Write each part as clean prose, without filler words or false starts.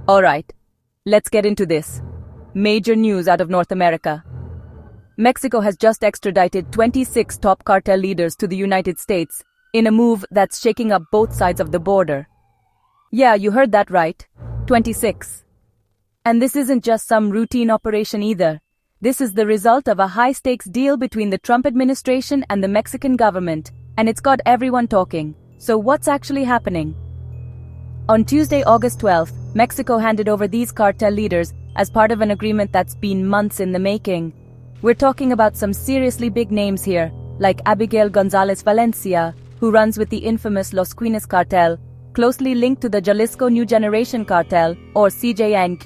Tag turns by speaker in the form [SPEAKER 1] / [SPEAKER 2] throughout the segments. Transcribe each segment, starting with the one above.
[SPEAKER 1] Alright, let's get into this. Major news out of North America. Mexico has just extradited 26 top cartel leaders to the United States in a move that's shaking up both sides of the border. Yeah, you heard that right. 26. And this isn't just some routine operation either. This is the result of a high-stakes deal between the Trump administration and the Mexican government, and it's got everyone talking. So what's actually happening? On Tuesday, August 12th, Mexico handed over these cartel leaders as part of an agreement that's been months in the making. We're talking about some seriously big names here, like Abigail Gonzalez Valencia, who runs with the infamous Los Quines cartel, closely linked to the Jalisco New Generation cartel, or CJN.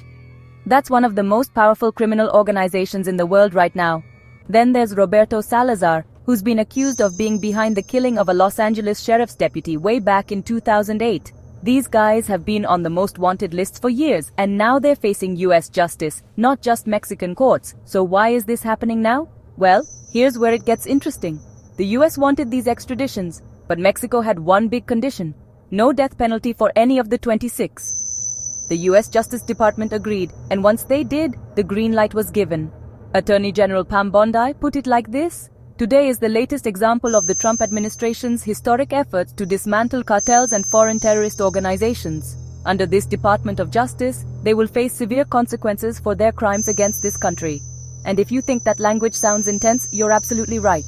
[SPEAKER 1] That's one of the most powerful criminal organizations in the world right now. Then there's Roberto Salazar, who's been accused of being behind the killing of a Los Angeles sheriff's deputy way back in 2008. These guys have been on the most wanted lists for years, and now they're facing US justice, not just Mexican courts. So why is this happening now? Well, here's where it gets interesting. The US wanted these extraditions, but Mexico had one big condition: no death penalty for any of the 26. The US Justice Department agreed, and once they did, the green light was given. Attorney General Pam Bondi put it like this: "Today is the latest example of the Trump administration's historic efforts to dismantle cartels and foreign terrorist organizations. Under this Department of Justice, they will face severe consequences for their crimes against this country." And if you think that language sounds intense, you're absolutely right.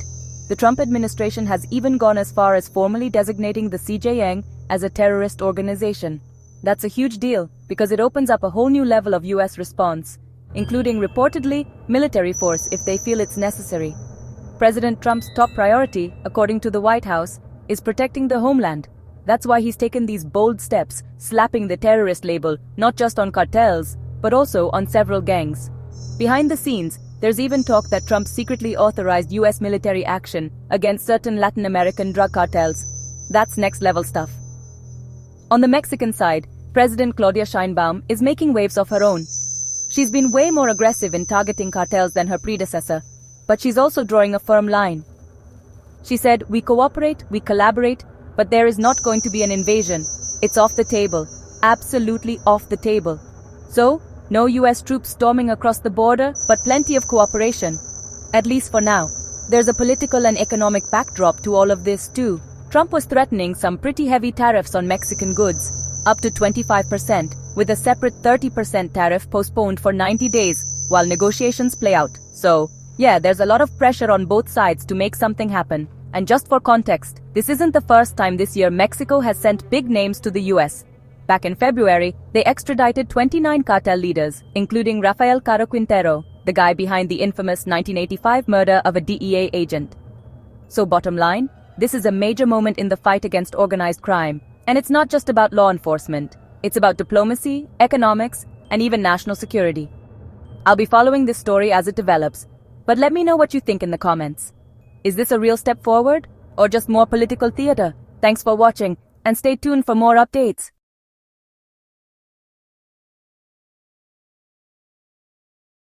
[SPEAKER 1] The Trump administration has even gone as far as formally designating the CJN as a terrorist organization. That's a huge deal, because it opens up a whole new level of US response, including reportedly military force if they feel it's necessary. President Trump's top priority, according to the White House, is protecting the homeland. That's why he's taken these bold steps, slapping the terrorist label not just on cartels, but also on several gangs. Behind the scenes, there's even talk that Trump secretly authorized US military action against certain Latin American drug cartels. That's next-level stuff. On the Mexican side, President Claudia Sheinbaum is making waves of her own. She's been way more aggressive in targeting cartels than her predecessor, but she's also drawing a firm line. She said, "We cooperate, we collaborate, but there is not going to be an invasion. It's off the table. Absolutely off the table." So, no US troops storming across the border, but plenty of cooperation. At least for now. There's a political and economic backdrop to all of this too. Trump was threatening some pretty heavy tariffs on Mexican goods, up to 25%, with a separate 30% tariff postponed for 90 days while negotiations play out. So, yeah, there's a lot of pressure on both sides to make something happen. And just for context, this isn't the first time this year Mexico has sent big names to the US. Back in February, they extradited 29 cartel leaders, including Rafael Caro Quintero, the guy behind the infamous 1985 murder of a DEA agent. So bottom line, this is a major moment in the fight against organized crime. And it's not just about law enforcement. It's about diplomacy, economics, and even national security. I'll be following this story as it develops. But let me know what you think in the comments. Is this a real step forward, or just more political theater? Thanks for watching, and stay tuned for more updates.